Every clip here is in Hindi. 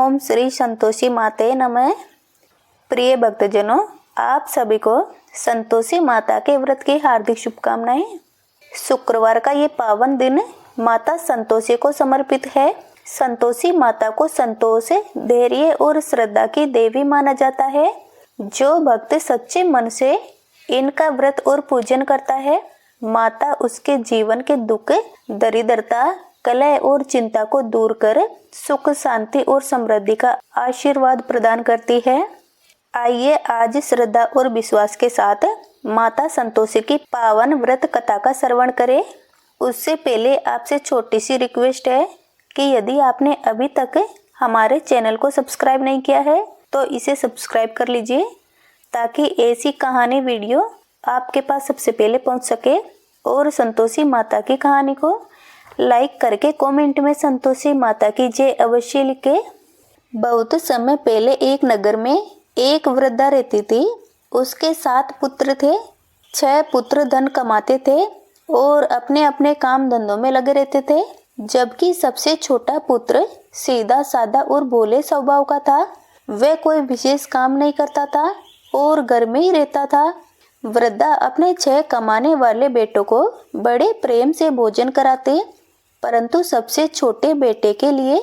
ओम श्री संतोषी माते नमः। प्रिय भक्तजनों, आप सभी को संतोषी माता के व्रत की हार्दिक शुभकामनाएं। शुक्रवार का ये पावन दिन माता संतोषी को समर्पित है। संतोषी माता को संतोष, धैर्य और श्रद्धा की देवी माना जाता है। जो भक्त सच्चे मन से इनका व्रत और पूजन करता है, माता उसके जीवन के दुख, दरिद्रता, कलह और चिंता को दूर कर सुख, शांति और समृद्धि का आशीर्वाद प्रदान करती है। आइए आज श्रद्धा और विश्वास के साथ माता संतोषी की पावन व्रत कथा का श्रवण करें। उससे पहले आपसे छोटी सी रिक्वेस्ट है कि यदि आपने अभी तक हमारे चैनल को सब्सक्राइब नहीं किया है तो इसे सब्सक्राइब कर लीजिए, ताकि ऐसी कहानी वीडियो आपके पास सबसे पहले पहुंच सके। और संतोषी माता की कहानी को लाइक करके कमेंट में संतोषी माता की जय अवश्य लिखे। बहुत समय पहले एक नगर में एक वृद्धा रहती थी। उसके 7 पुत्र थे। 6 पुत्र धन कमाते थे और अपने अपने काम धंधों में लगे रहते थे, जबकि सबसे छोटा पुत्र सीधा साधा और भोले स्वभाव का था। वह कोई विशेष काम नहीं करता था और घर में ही रहता था। वृद्धा अपने 6 कमाने वाले बेटों को बड़े प्रेम से भोजन कराते, परंतु सबसे छोटे बेटे के लिए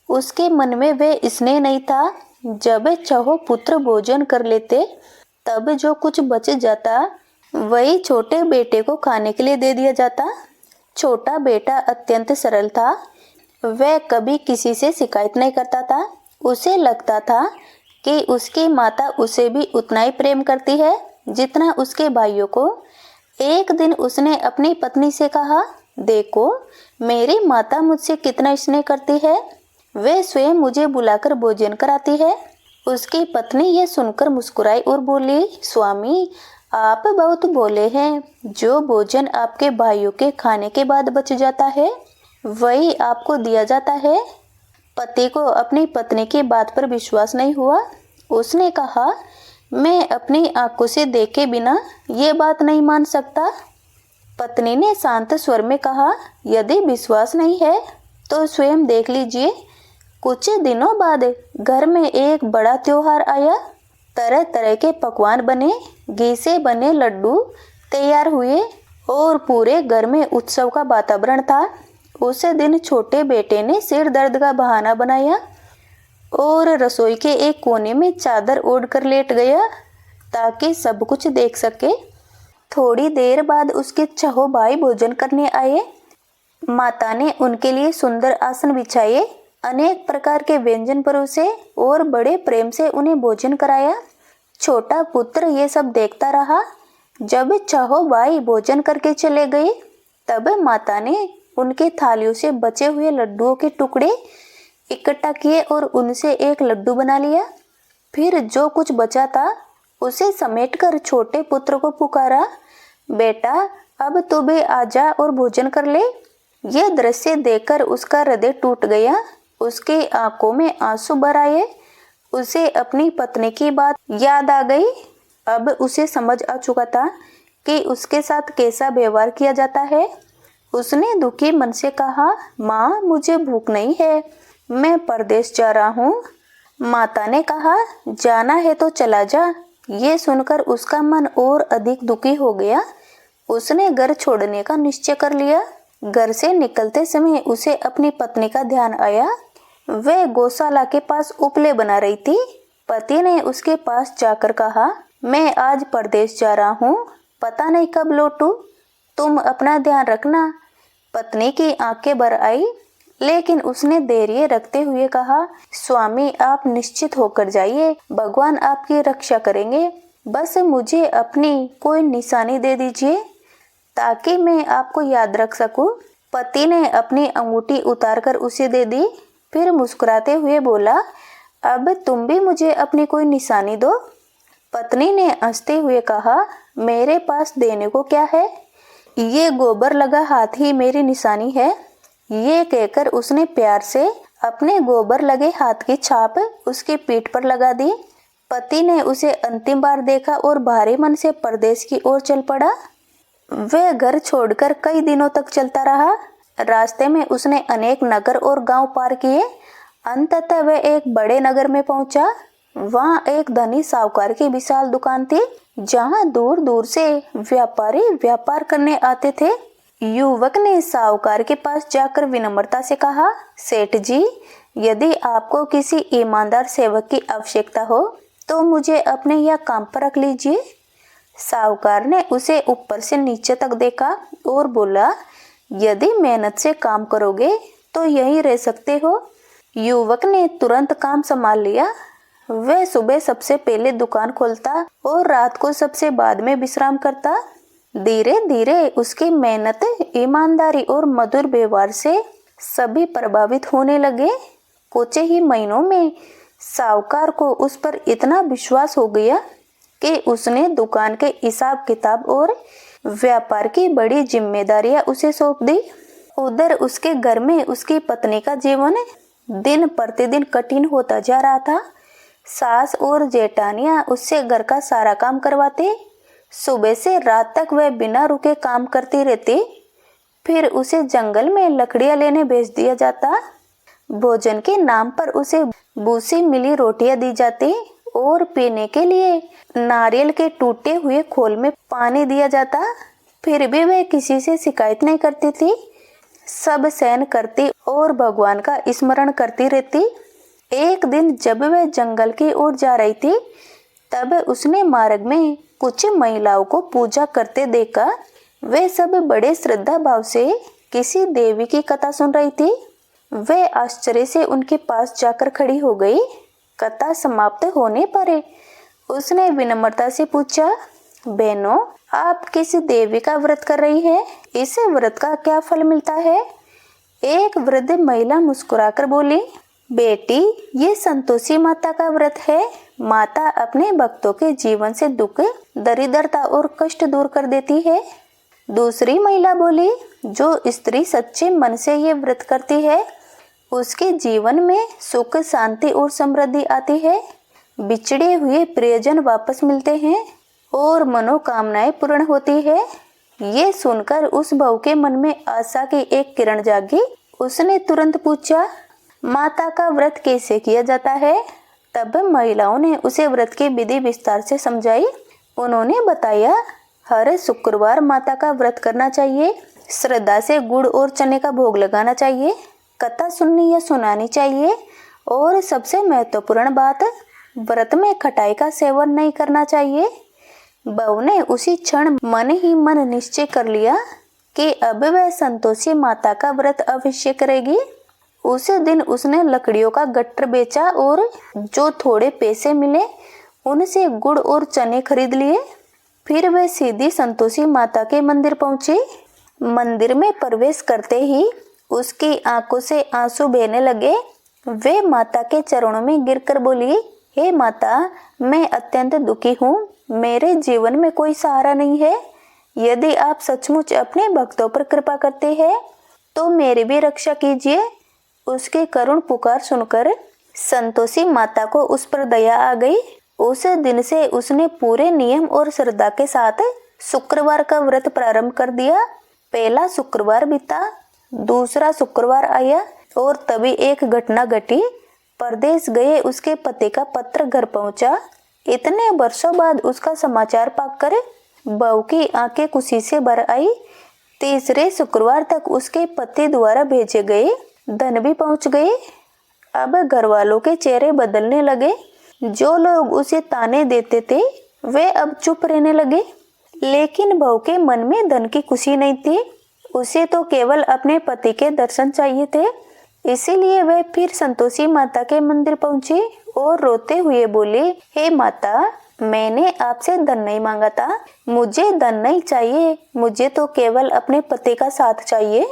उसके मन में वह स्नेह नहीं था। जब 6 पुत्र भोजन कर लेते, तब जो कुछ बच जाता वही छोटे बेटे को खाने के लिए दे दिया जाता। छोटा बेटा अत्यंत सरल था। वह कभी किसी से शिकायत नहीं करता था। उसे लगता था कि उसकी माता उसे भी उतना ही प्रेम करती है जितना उसके भाइयों को। एक दिन उसने अपनी पत्नी से कहा, देखो मेरी माता मुझसे कितना स्नेह करती है, वे स्वयं मुझे बुलाकर भोजन कराती है। उसकी पत्नी यह सुनकर मुस्कुराई और बोली, स्वामी आप बहुत भोले हैं। जो भोजन आपके भाइयों के खाने के बाद बच जाता है वही आपको दिया जाता है। पति को अपनी पत्नी की बात पर विश्वास नहीं हुआ। उसने कहा, मैं अपनी आंखों से देखे बिना ये बात नहीं मान सकता। पत्नी ने शांत स्वर में कहा, यदि विश्वास नहीं है तो स्वयं देख लीजिए। कुछ दिनों बाद घर में एक बड़ा त्योहार आया। तरह तरह के पकवान बने, घी से बने लड्डू तैयार हुए और पूरे घर में उत्सव का वातावरण था। उस दिन छोटे बेटे ने सिर दर्द का बहाना बनाया और रसोई के एक कोने में चादर ओढ़ कर लेट गया ताकि सब कुछ देख सके। थोड़ी देर बाद उसके 6 भाई भोजन करने आए। माता ने उनके लिए सुंदर आसन बिछाए, अनेक प्रकार के व्यंजन परोसे और बड़े प्रेम से उन्हें भोजन कराया। छोटा पुत्र ये सब देखता रहा। जब 6 भाई भोजन करके चले गए, तब माता ने उनके थालियों से बचे हुए लड्डुओं के टुकड़े इकट्ठा किए और उनसे एक लड्डू बना लिया। फिर जो कुछ बचा था उसे समेटकर छोटे पुत्र को पुकारा, बेटा अब तू भी आजा और भोजन कर ले। यह दृश्य देखकर उसका हृदय टूट गया। उसकी आंखों में आंसू भर आए। उसे अपनी पत्नी की बात याद आ गई। अब उसे समझ आ चुका था कि उसके साथ कैसा व्यवहार किया जाता है। उसने दुखी मन से कहा, माँ मुझे भूख नहीं है, मैं परदेश जा रहा हूँ। माता ने कहा, जाना है तो चला जा। ये सुनकर उसका मन और अधिक दुखी हो गया। उसने घर छोड़ने का निश्चय कर लिया। घर से निकलते समय उसे अपनी पत्नी का ध्यान आया। वह गौशाला के पास उपले बना रही थी। पति ने उसके पास जाकर कहा, मैं आज परदेश जा रहा हूँ, पता नहीं कब लौटूं, तुम अपना ध्यान रखना। पत्नी की आंखें भर आई, लेकिन उसने धैर्य रखते हुए कहा, स्वामी आप निश्चित होकर जाइए, भगवान आपकी रक्षा करेंगे। बस मुझे अपनी कोई निशानी दे दीजिए ताकि मैं आपको याद रख सकूं। पति ने अपनी अंगूठी उतारकर उसे दे दी, फिर मुस्कुराते हुए बोला, अब तुम भी मुझे अपनी कोई निशानी दो। पत्नी ने हंसते हुए कहा, मेरे पास देने को क्या है, ये गोबर लगा हाथ ही मेरी निशानी है। ये कहकर उसने प्यार से अपने गोबर लगे हाथ की छाप उसकी पीठ पर लगा दी। पति ने उसे अंतिम बार देखा और भारी मन से परदेश की ओर चल पड़ा। वह घर छोड़कर कई दिनों तक चलता रहा। रास्ते में उसने अनेक नगर और गांव पार किए। अंततः वह एक बड़े नगर में पहुंचा। वहां एक धनी साहूकार की विशाल दुकान थी, जहां दूर दूर से व्यापारी व्यापार करने आते थे। युवक ने साहूकार के पास जाकर विनम्रता से कहा, सेठ जी, यदि आपको किसी ईमानदार सेवक की आवश्यकता हो तो मुझे अपने यह काम पर रख लीजिए। साहूकार ने उसे ऊपर से नीचे तक देखा और बोला, यदि मेहनत से काम करोगे तो यहीं रह सकते हो। युवक ने तुरंत काम संभाल लिया। वह सुबह सबसे पहले दुकान खोलता और रात को सबसे बाद में विश्राम करता। धीरे धीरे उसकी मेहनत, ईमानदारी और मधुर व्यवहार से सभी प्रभावित होने लगे। कुछ ही महीनों में साहूकार को उस पर इतना विश्वास हो गया कि उसने दुकान के हिसाब किताब और व्यापार की बड़ी जिम्मेदारियां उसे सौंप दी। उधर उसके घर में उसकी पत्नी का जीवन दिन प्रतिदिन कठिन होता जा रहा था। सास और जेठानियां उससे घर का सारा काम करवाते। सुबह से रात तक वह बिना रुके काम करती रहती। फिर उसे जंगल में लकड़ियां लेने भेज दिया जाता। भोजन के नाम पर उसे भूसी मिली रोटियां दी जाती और पीने के लिए नारियल के टूटे हुए खोल में पानी दिया जाता। फिर भी वह किसी से शिकायत नहीं करती थी, सब सहन करती और भगवान का स्मरण करती रहती। एक दिन जब वह जंगल की ओर जा रही थी, तब उसने मार्ग में कुछ महिलाओं को पूजा करते देखा। वे सब बड़े श्रद्धा भाव से किसी देवी की कथा सुन रही थी। वह आश्चर्य से उनके पास जाकर खड़ी हो गई। कथा समाप्त होने पर उसने विनम्रता से पूछा, बहनों, आप किस देवी का व्रत कर रही है? इस व्रत का क्या फल मिलता है? एक वृद्ध महिला मुस्कुराकर बोली, बेटी, ये संतोषी माता का व्रत है। माता अपने भक्तों के जीवन से दुख, दरिद्रता और कष्ट दूर कर देती है। दूसरी महिला बोली, जो स्त्री सच्चे मन से ये व्रत करती है उसके जीवन में सुख, शांति और समृद्धि आती है। बिछड़े हुए प्रियजन वापस मिलते हैं और मनोकामनाएं पूर्ण होती है। ये सुनकर उस बहू के मन में आशा की एक किरण जागी। उसने तुरंत पूछा, माता का व्रत कैसे किया जाता है? तब महिलाओं ने उसे व्रत की विधि विस्तार से समझाई। उन्होंने बताया, हर शुक्रवार माता का व्रत करना चाहिए, श्रद्धा से गुड़ और चने का भोग लगाना चाहिए, कथा सुननी या सुनानी चाहिए और सबसे महत्वपूर्ण बात, व्रत में खटाई का सेवन नहीं करना चाहिए। बहू ने उसी क्षण मन ही मन निश्चय कर लिया कि अब वह संतोषी माता का व्रत अवश्य करेगी। उसी दिन उसने लकड़ियों का गट्ठर बेचा और जो थोड़े पैसे मिले उनसे गुड़ और चने खरीद लिए। फिर वह सीधी संतोषी माता के मंदिर पहुंची। मंदिर में प्रवेश करते ही उसकी आंखों से आंसू बहने लगे। वे माता के चरणों में गिरकर बोली, हे माता, मैं अत्यंत दुखी हूँ। मेरे जीवन में कोई सहारा नहीं है। यदि आप सचमुच अपने भक्तों पर कृपा करते हैं तो मेरी भी रक्षा कीजिए। उसकी करुण पुकार सुनकर संतोषी माता को उस पर दया आ गई। उस दिन से उसने पूरे नियम और श्रद्धा के साथ शुक्रवार का व्रत प्रारंभ कर दिया। पहला शुक्रवार बीता, दूसरा शुक्रवार आया और तभी एक घटना घटी। परदेश गए उसके पति का पत्र घर पहुंचा। इतने वर्षों बाद उसका समाचार पाकर बहू की आंखें खुशी से भर आई। तीसरे शुक्रवार तक उसके पति द्वारा भेजे गए धन भी पहुंच गए। अब घर वालों के चेहरे बदलने लगे। जो लोग उसे ताने देते थे वे अब चुप रहने लगे। लेकिन बहू के मन में धन की खुशी नहीं थी। उसे तो केवल अपने पति के दर्शन चाहिए थे। इसीलिए वह फिर संतोषी माता के मंदिर पहुंची और रोते हुए बोली, हे माता, मैंने आपसे धन नहीं मांगा था। मुझे धन नहीं चाहिए, मुझे तो केवल अपने पति का साथ चाहिए।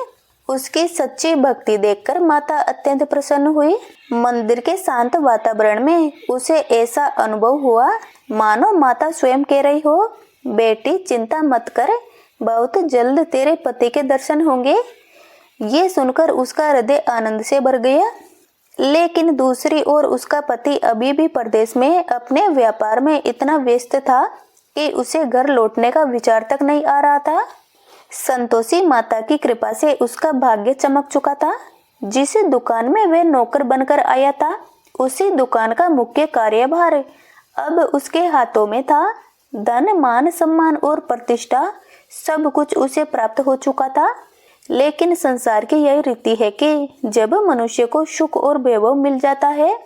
उसकी सच्ची भक्ति देखकर माता अत्यंत प्रसन्न हुई। मंदिर के शांत वातावरण में उसे ऐसा अनुभव हुआ मानो माता स्वयं कह रही हो, बेटी चिंता मत कर, बहुत जल्द तेरे पति के दर्शन होंगे। ये सुनकर उसका हृदय आनंद से भर गया। लेकिन दूसरी ओर उसका पति अभी भी परदेश में अपने व्यापार में इतना व्यस्त था कि उसे घर लौटने का विचार तक नहीं आ रहा था। संतोषी माता की कृपा से उसका भाग्य चमक चुका था। जिस दुकान में वह नौकर बनकर आया था, उसी दुकान का मुख्य कार्यभार अब उसके हाथों में था। धन, मान, सम्मान और प्रतिष्ठा सब कुछ उसे प्राप्त हो चुका था। लेकिन संसार की यही रीति है कि जब मनुष्य को सुख और वैभव मिल जाता है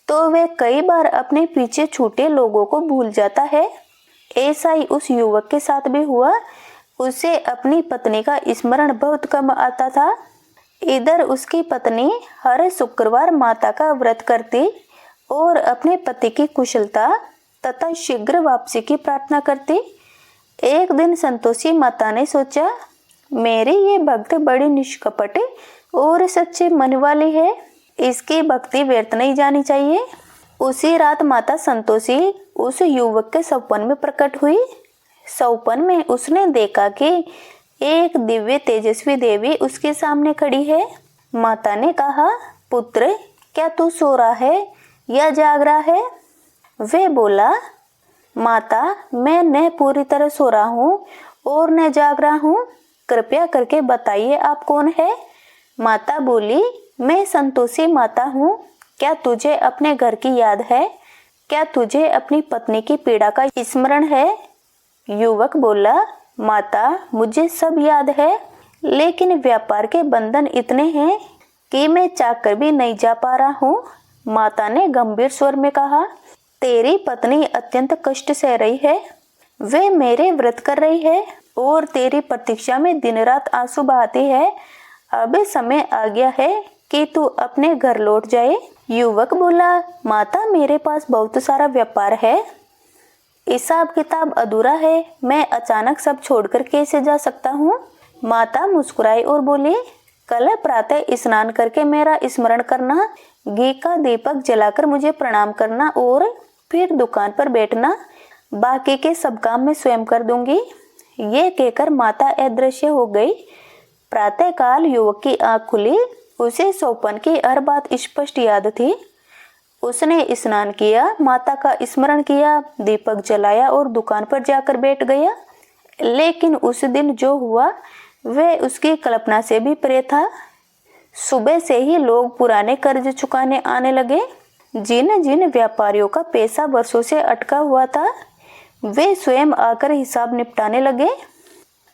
तो वह कई बार अपने पीछे छूटे लोगों को भूल जाता है। ऐसा ही उस युवक के साथ भी हुआ। उसे अपनी पत्नी का स्मरण बहुत कम आता था। इधर उसकी पत्नी हर शुक्रवार माता का व्रत करती और अपने पति की कुशलता तथा शीघ्र वापसी की प्रार्थना करती। एक दिन संतोषी माता ने सोचा, मेरी ये भक्त बड़ी निष्कपट और सच्चे मन वाली है, इसकी भक्ति व्यर्थ नहीं जानी चाहिए। उसी रात माता संतोषी उस युवक के सपन में प्रकट हुई। सपन में उसने देखा कि एक दिव्य तेजस्वी देवी उसके सामने खड़ी है। माता ने कहा, पुत्र, क्या तू सो रहा है या जाग रहा है? वे बोला, माता, मैं न पूरी तरह सो रहा हूँ और न जाग रहा हूँ, कृपया करके बताइए आप कौन है? माता बोली, मैं संतोषी माता हूँ। क्या तुझे अपने घर की याद है? क्या तुझे अपनी पत्नी की पीड़ा का स्मरण है? युवक बोला, माता, मुझे सब याद है, लेकिन व्यापार के बंधन इतने हैं कि मैं चाहकर भी नहीं जा पा रहा हूँ। माता ने गंभीर स्वर में कहा, तेरी पत्नी अत्यंत कष्ट सह रही है। वे मेरे व्रत कर रही है और तेरी प्रतीक्षा में दिन रात आंसू बहाती है। अब समय आ गया है कि तू अपने घर लौट जाए। युवक बोला, माता, मेरे पास बहुत सारा व्यापार है, हिसाब किताब अधूरा है, मैं अचानक सब छोड़कर कैसे जा सकता हूँ? माता मुस्कुराई और बोली, कल प्रातः स्नान करके मेरा स्मरण करना, घी का दीपक जलाकर मुझे प्रणाम करना और फिर दुकान पर बैठना, बाकी के सब काम मैं स्वयं कर दूंगी। ये कहकर माता अदृश्य हो गई। प्रातःकाल युवक की आंख खुली। उसे सौपन की हर बात स्पष्ट याद थी। उसने स्नान किया, माता का स्मरण किया, दीपक जलाया और दुकान पर जाकर बैठ गया। लेकिन उस दिन जो हुआ वह उसकी कल्पना से भी परे था। सुबह से ही लोग पुराने कर्ज चुकाने आने लगे। जिन जिन व्यापारियों का पैसा वर्षों से अटका हुआ था, वे स्वयं आकर हिसाब निपटाने लगे।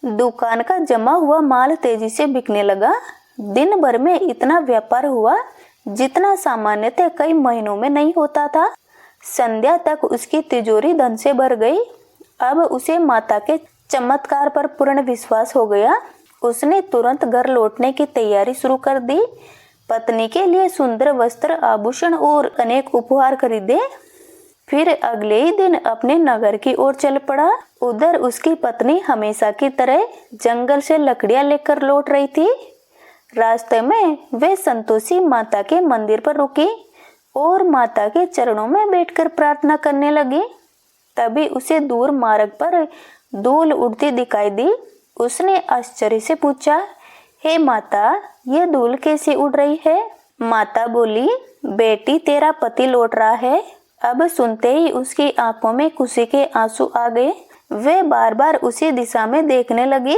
दुकान का जमा हुआ माल तेजी से बिकने लगा। दिन भर में इतना व्यापार हुआ जितना सामान्यतः कई महीनों में नहीं होता था। संध्या तक उसकी तिजोरी धन से भर गई। अब उसे माता के चमत्कार पर पूर्ण विश्वास हो गया। उसने तुरंत घर लौटने की तैयारी शुरू कर दी। पत्नी के लिए सुंदर वस्त्र, आभूषण और अनेक उपहार खरीदे। फिर अगले ही दिन अपने नगर की ओर चल पड़ा। उधर उसकी पत्नी हमेशा की तरह जंगल से लकड़ियां लेकर लौट रही थी। रास्ते में वे संतोषी माता के मंदिर पर रुकी और माता के चरणों में बैठकर प्रार्थना करने लगी। तभी उसे दूर मार्ग पर धूल उड़ती दिखाई दी। उसने आश्चर्य से पूछा, हे माता, ये धूल कैसे उड़ रही है? माता बोली, बेटी, तेरा पति लौट रहा है। अब सुनते ही उसकी आंखों में खुशी के आंसू आ गए। वे बार बार उसी दिशा में देखने लगी।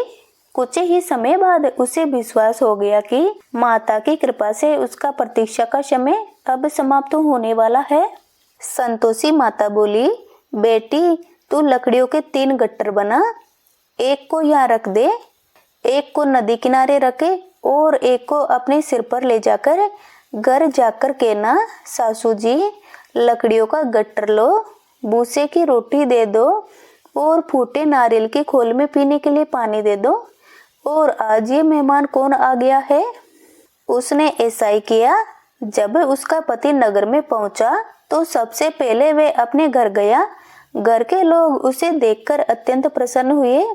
कुछ ही समय बाद उसे विश्वास हो गया कि माता की कृपा से उसका प्रतीक्षा का समय अब समाप्त होने वाला है। संतोषी माता बोली, बेटी, तू लकड़ियों के 3 गट्टर बना, एक को यहाँ रख दे, एक को नदी किनारे रखे और एक को अपने सिर पर ले जाकर घर जाकर कहना, सासू जी, लकड़ियों का गट्टर लो, भूसे की रोटी दे दो और फूटे नारियल की खोल में पीने के लिए पानी दे दो। और आज ये मेहमान कौन आ गया है? उसने ऐसा ही किया। जब उसका पति नगर में पहुंचा तो सबसे पहले वे अपने घर गया। घर के लोग उसे देखकर अत्यंत प्रसन्न हुए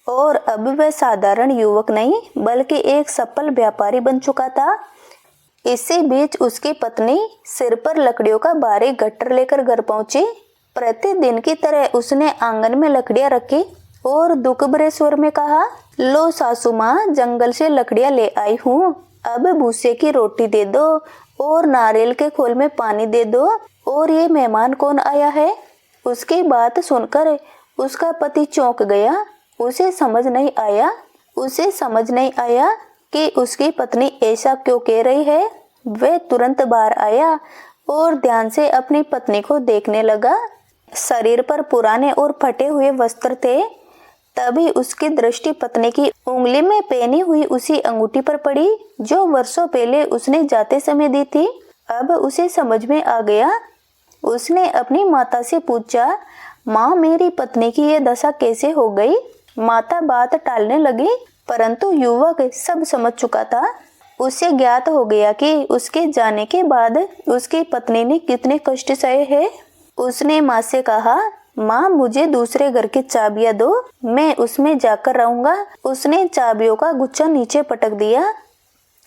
और अब वह साधारण युवक नहीं बल्कि एक सफल व्यापारी बन चुका था। इसी बीच उसकी पत्नी सिर पर लकड़ियों का भारी गट्टर लेकर घर पहुंची। प्रतिदिन की तरह उसने आंगन में लकड़ियां रखी और दुख भरे स्वर में कहा, लो सासू माँ, जंगल से लकड़ियां ले आई हूँ, अब भूसे की रोटी दे दो और नारियल के खोल में पानी दे दो। और ये मेहमान कौन आया है? उसकी बात सुनकर उसका पति चौंक गया। उसे समझ नहीं आया कि उसकी पत्नी ऐसा क्यों कह रही है। वह तुरंत बाहर आया और ध्यान से अपनी पत्नी को देखने लगा। शरीर पर पुराने और फटे हुए वस्त्र थे। तभी उसकी दृष्टि पत्नी की उंगली में पहनी हुई उसी अंगूठी पर पड़ी जो वर्षों पहले उसने जाते समय दी थी। अब उसे समझ में आ गया। उसने अपनी माता से पूछा, माँ, मेरी पत्नी की ये दशा कैसे हो गई। माता बात टालने लगी, परंतु युवक सब समझ चुका था। उसे ज्ञात हो गया कि उसके जाने के बाद उसकी पत्नी ने कितने कष्ट सहे हैं। उसने माँ से कहा, माँ, मुझे दूसरे घर की चाबियां दो, मैं उसमें जाकर रहूंगा। उसने चाबियों का गुच्छा नीचे पटक दिया।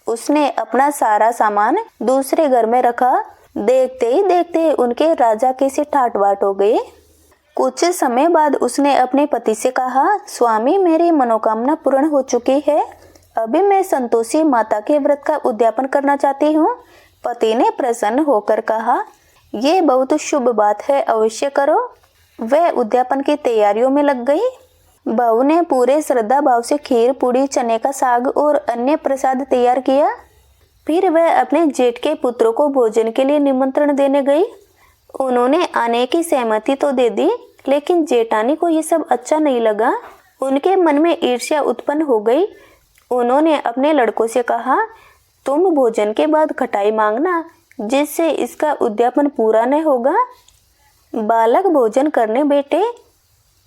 उसने अपना सारा सामान दूसरे घर में रखा। देखते ही देखते उनके राजा कैसे ठाट बाट हो गए। कुछ समय बाद उसने अपने पति से कहा, स्वामी, मेरी मनोकामना पूर्ण हो चुकी है। अभी मैं संतोषी माता के व्रत का उद्यापन करना चाहती हूँ। पति ने प्रसन्न होकर कहा, ये बहुत शुभ बात है, अवश्य करो। वह उद्यापन की तैयारियों में लग गई। बहू ने पूरे श्रद्धा भाव से खीर, पूड़ी, चने का साग और अन्य प्रसाद तैयार किया। फिर वह अपने जेठ के पुत्रों को भोजन के लिए निमंत्रण देने गई। उन्होंने आने की सहमति तो दे दी, लेकिन जेठानी को ये सब अच्छा नहीं लगा। उनके मन में ईर्ष्या उत्पन्न हो गई। उन्होंने अपने लड़कों से कहा, तुम भोजन के बाद खटाई मांगना, जिससे इसका उद्यापन पूरा न होगा। बालक भोजन करने बैठे।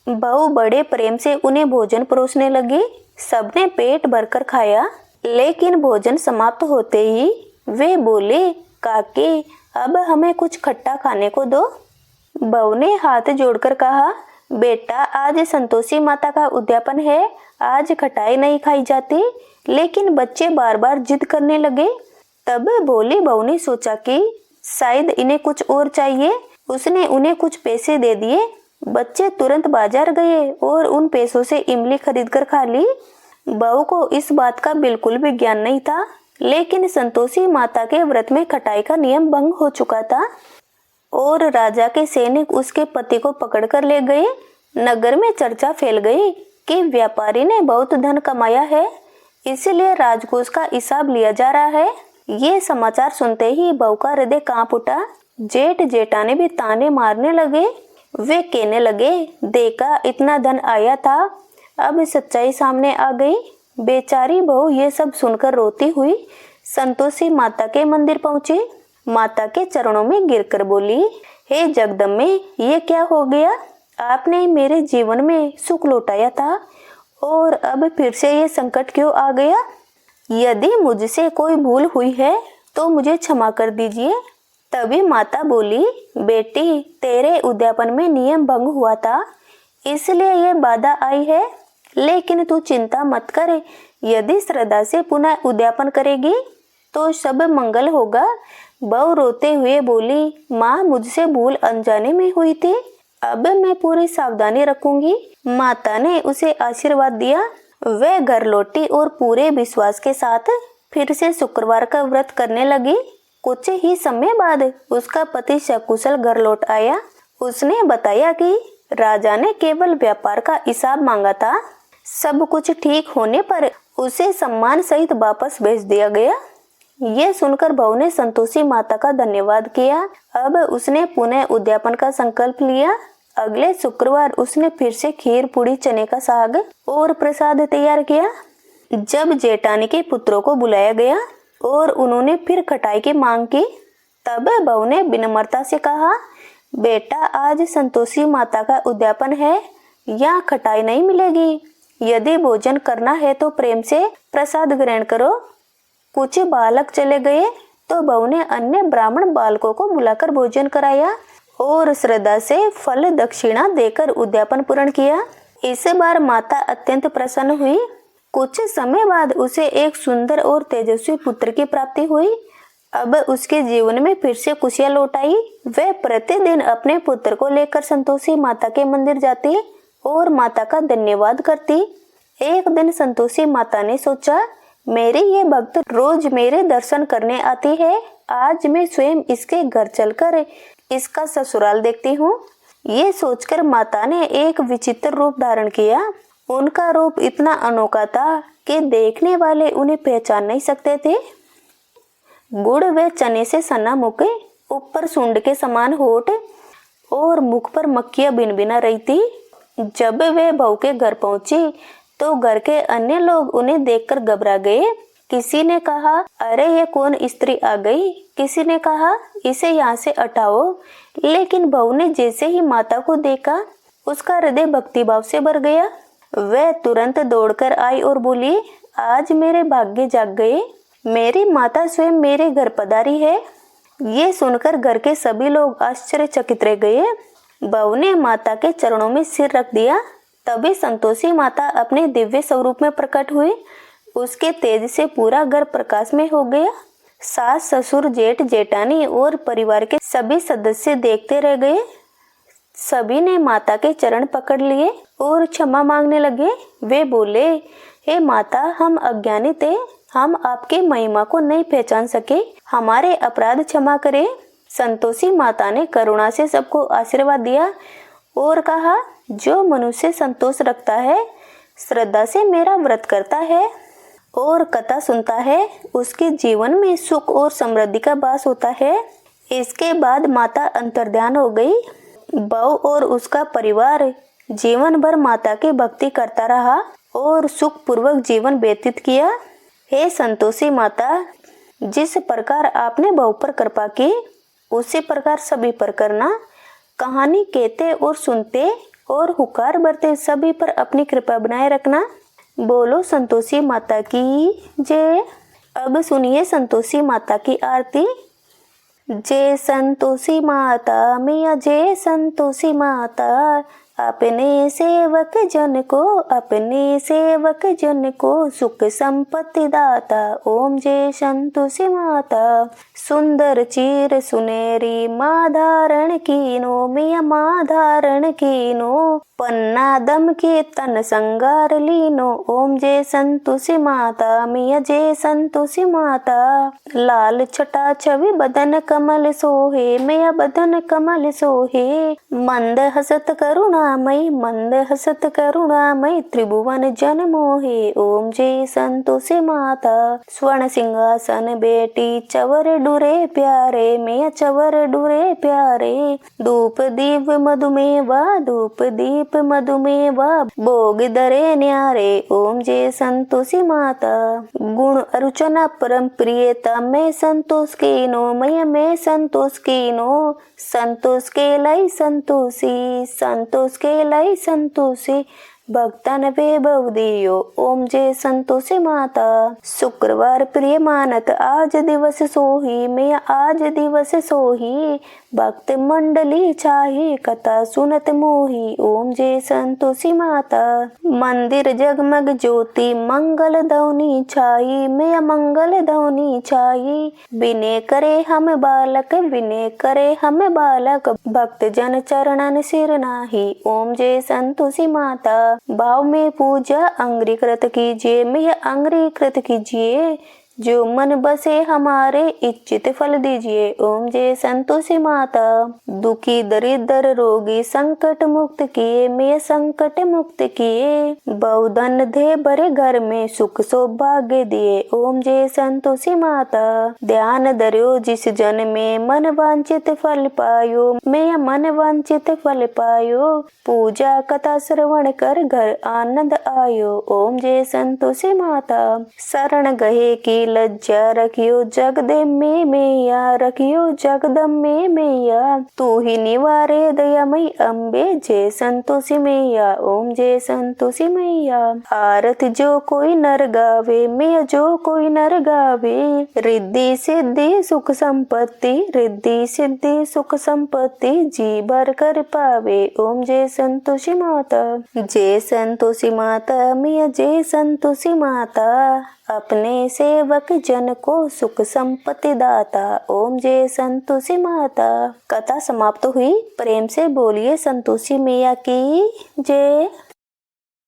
बहू बड़े प्रेम से उन्हें भोजन परोसने लगी। सबने पेट भरकर खाया, लेकिन भोजन समाप्त होते ही वे बोले, काकी, अब हमें कुछ खट्टा खाने को दो। बहू ने हाथ जोड़कर कहा, बेटा, आज संतोषी माता का उद्यापन है, आज खटाई नहीं खाई जाती। लेकिन बच्चे बार बार जिद करने लगे। तब भोली बहू ने सोचा कि शायद इन्हें कुछ और चाहिए। उसने उन्हें कुछ पैसे दे दिए। बच्चे तुरंत बाजार गए और उन पैसों से इमली खरीद कर खा ली। बहू को इस बात का बिल्कुल भी ज्ञान नहीं था, लेकिन संतोषी माता के व्रत में खटाई का नियम भंग हो चुका था और राजा के सैनिक उसके पति को पकड़कर ले गए। नगर में चर्चा फैल गई कि व्यापारी ने बहुत धन कमाया है, इसलिए राजकोष का हिसाब लिया जा रहा है। ये समाचार सुनते ही बहू का हृदय कांप उठा। जेठ जेठानी भी ताने मारने लगे। वे कहने लगे, देखा, इतना धन आया था, अब सच्चाई सामने आ गई। बेचारी बहू ये सब सुनकर रोती हुई संतोषी माता के मंदिर पहुंची। माता के चरणों में गिरकर बोली, हे जगदम्बे, ये क्या हो गया। आपने मेरे जीवन में सुख लौटाया था और अब फिर से ये संकट क्यों आ गया। यदि मुझसे कोई भूल हुई है तो मुझे क्षमा कर दीजिए। तभी माता बोली, बेटी, तेरे उद्यापन में नियम भंग हुआ था, इसलिए ये बाधा आई है। लेकिन तू चिंता मत कर, यदि श्रद्धा से पुनः उद्यापन करेगी तो सब मंगल होगा। बहू रोते हुए बोली, माँ, मुझसे भूल अनजाने में हुई थी, अब मैं पूरी सावधानी रखूंगी। माता ने उसे आशीर्वाद दिया। वह घर लौटी और पूरे विश्वास के साथ फिर से शुक्रवार का व्रत करने लगी। कुछ ही समय बाद उसका पति सकुशल घर लौट आया। उसने बताया कि राजा ने केवल व्यापार का हिसाब मांगा था। सब कुछ ठीक होने पर उसे सम्मान सहित वापस भेज दिया गया। ये सुनकर बहू ने संतोषी माता का धन्यवाद किया। अब उसने पुनः उद्यापन का संकल्प लिया। अगले शुक्रवार उसने फिर से खीर, पूड़ी, चने का साग और प्रसाद तैयार किया। जब जेठानी के पुत्रों को बुलाया गया और उन्होंने फिर खटाई की मांग की, तब बहू ने विनम्रता से कहा, बेटा, आज संतोषी माता का उद्यापन है, यहाँ खटाई नहीं मिलेगी। यदि भोजन करना है तो प्रेम से प्रसाद ग्रहण करो। कुछ बालक चले गए तो बहू ने अन्य ब्राह्मण बालकों को बुलाकर भोजन कराया और श्रद्धा से फल दक्षिणा देकर उद्यापन पूर्ण किया। इस बार माता अत्यंत प्रसन्न हुई। कुछ समय बाद उसे एक सुंदर और तेजस्वी पुत्र की प्राप्ति हुई। अब उसके जीवन में फिर से खुशियां लौट आई। वह प्रतिदिन अपने पुत्र को लेकर संतोषी माता के मंदिर जाती और माता का धन्यवाद करती। एक दिन संतोषी माता ने सोचा, मेरी ये भक्त रोज मेरे दर्शन करने आती है, आज मैं स्वयं इसके घर चलकर इसका ससुराल देखती हूँ। ये सोचकर माता ने एक विचित्र रूप धारण किया। उनका रूप इतना अनोखा था कि देखने वाले उन्हें पहचान नहीं सकते थे। गुड़ व चने से सना मुख, ऊपर सुंड के समान होठ और मुख पर मक्खियां भिनभिना रही थी। जब वे बहू के घर पहुंची तो घर के अन्य लोग उन्हें देखकर घबरा गए। किसी ने कहा, अरे ये कौन स्त्री आ गई। किसी ने कहा, इसे यहाँ से हटाओ। लेकिन बहू ने जैसे ही माता को देखा उसका हृदय भक्तिभाव से भर गया। वह तुरंत दौड़कर आई और बोली, आज मेरे भाग्य जाग गए, मेरी माता स्वयं मेरे घर पधारी है। ये सुनकर घर के सभी लोग आश्चर्यचकित रह गए। बहू ने माता के चरणों में सिर रख दिया। तभी संतोषी माता अपने दिव्य स्वरूप में प्रकट हुई। उसके तेज से पूरा घर प्रकाश में हो गया। सास, ससुर, जेठ, जेठानी और परिवार के सभी सदस्य देखते रह गए। सभी ने माता के चरण पकड़ लिए और क्षमा मांगने लगे। वे बोले, हे माता, हम अज्ञानी थे, हम आपके महिमा को नहीं पहचान सके, हमारे अपराध क्षमा करें। संतोषी माता ने करुणा से सबको आशीर्वाद दिया और कहा, जो मनुष्य संतोष रखता है, श्रद्धा से मेरा व्रत करता है और कथा सुनता है, उसके जीवन में सुख और समृद्धि का वास होता है। इसके बाद माता अंतर्ध्यान हो गई। बहू और उसका परिवार जीवन भर माता की भक्ति करता रहा और सुख पूर्वक जीवन व्यतीत किया। हे संतोषी माता, जिस प्रकार आपने बहू पर कृपा की, उसी प्रकार सभी पर करना। कहानी कहते और सुनते और हुकार भरते सभी पर अपनी कृपा बनाए रखना। बोलो संतोषी माता की जय। अब सुनिए संतोषी माता की आरती। जय संतोषी माता मैया, जय संतोषी माता, अपने सेवक जन को, अपने सेवक जन को सुख संपत्ति दाता। ओम जय संतोषी माता। सुंदर चीर सुनेरी माँ धारण कीनो, मैया माँ धारण कीनो, पन्ना दम के तन संगार लीनो। ओम जय संतोषी माता मैया, जय संतोषी माता। लाल छटा छवि बदन कमल सोहे, मैया बदन कमल सोहे, मंद हसत करुणामयी, मंद हसत करुणामयी, त्रिभुवन जन मोहे। ओम जय संतोषी माता। स्वर्ण सिंहासन बेटी चवर डुरे प्यारे, मैया चवर डुरे प्यारे, धूप दीप मधुमेवा, धूप दीप मधुमेवा, भोग दरे न्यारे। ओम जय संतोषी माता। गुण अर्चना परम प्रियता, मैं संतोष कीनो, मैया मैं संतोष कीनो, संतोष के लाई संतोषी, संतोष के लाई संतोषी, भक्तन वे भव दियो। ओम जय संतोषी माता। शुक्रवार प्रिय मानत आज दिवस सोही, मैं आज दिवस सोही, भक्त मंडली छाही, कथा सुनत मोही। ओम जय संतोषी माता। मंदिर जगमग ज्योति, मंगल धवनी छाई, मैं मंगल धवनी छाई, विनय करे हम बालक, विनय करे हम बालक, भक्त जन चरणन सिर नाही। ओम जय संतोषी माता। भाव में पूजा अंग्रीकृत कीजिए, मैं अंग्रीकृत कीजिए, जो मन बसे हमारे इच्छित फल दीजिए। ओम जय संतोषी माता। दुखी दरिद्र रोगी संकट मुक्त किए, मैं संकट मुक्त किए, बहुधन दे भरे घर में सुख सौभाग्य दिए। ओम जय संतोषी माता। ध्यान धर्यो जिस जन में मन वांछित फल पायो, मैं मन वांछित फल पायो, पूजा कथा श्रवण कर घर आनंद आयो। ओम जय संतोषी माता। शरण गहे की लज्जा रखियो जगदे में मैया, रखियो जगदम में मैया, तू ही निवारे दयामयी अम्बे, जय संतोषी मैया। ओम जय संतोषी मैया। आरती जो कोई नर गावे, मैया जो कोई नर गावे, रिद्धि सिद्धि सुख संपत्ति, रिद्धि सिद्धि सुख संपत्ति, जी भर कर पावे। ओम जय संतोषी माता। जय संतोषी माता मैया, जय संतोषी माता, अपने सेवक जन को सुख संपत्ति दाता। ओम जय संतोषी माता। कथा समाप्त हुई। प्रेम से बोलिए संतोषी मैया की जय।